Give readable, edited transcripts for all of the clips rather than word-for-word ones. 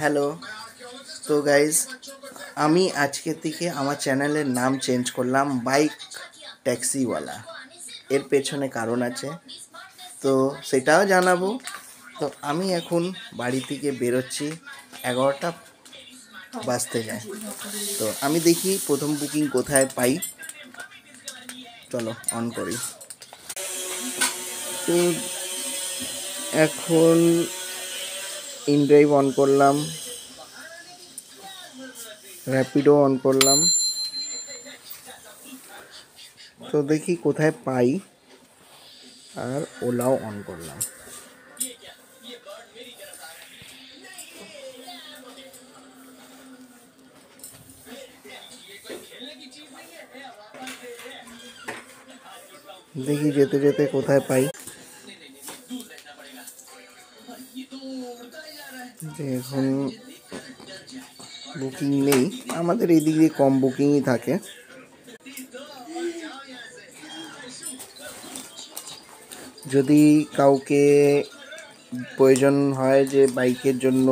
Hello. তো guys, আমি আজকে থেকে আমার চ্যানেলের নাম চেঞ্জ করলাম বাইক ট্যাক্সিওয়ালা। এর পেছনে কারণ আছে, তো সেটাও জানাবো। তো আমি এখন বাড়ি থেকে বেরোচ্ছি, 11টা বাজতে যায়। তো আমি দেখি প্রথম বুকিং কোথায় পাই। চলো অন করি। তো এখন ইনড্রাইভ অন করলাম, র্যাপিডো অন করলাম। তো দেখি কোথায় পাই, আর ওলাও অন করলাম। দেখি যেতে যেতে কোথায় পাই। এখন বুকিং নেই, আমাদের এই দিক দিয়ে কম বুকিংই থাকে। যদি কাউকে প্রয়োজন হয় যে বাইকের জন্য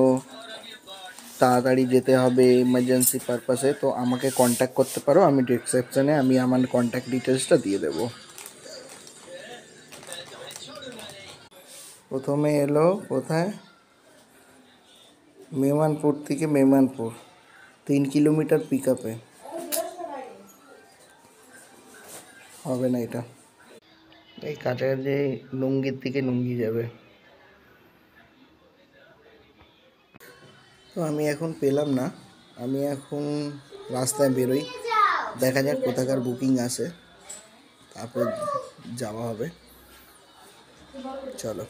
তাড়াতাড়ি যেতে হবে এমার্জেন্সি পারপাসে, তো আমাকে কন্ট্যাক্ট করতে পারো। আমি ডিসক্রিপশানে আমার কন্ট্যাক্ট ডিটেলসটা দিয়ে দেবো। প্রথমে এলো কোথায়, মেমানপুর থেকে মেমানপুর 3 কিলোমিটার পিক আপে। হবে না এটা, এই কাছাকাছি লুঙ্গির থেকে লুঙ্গি যাবে। তো আমি এখন পেলাম না, আমি এখন রাস্তায় বেরোই, দেখা যাক কোথাকার বুকিং আসে, তারপর যাওয়া হবে। চলো।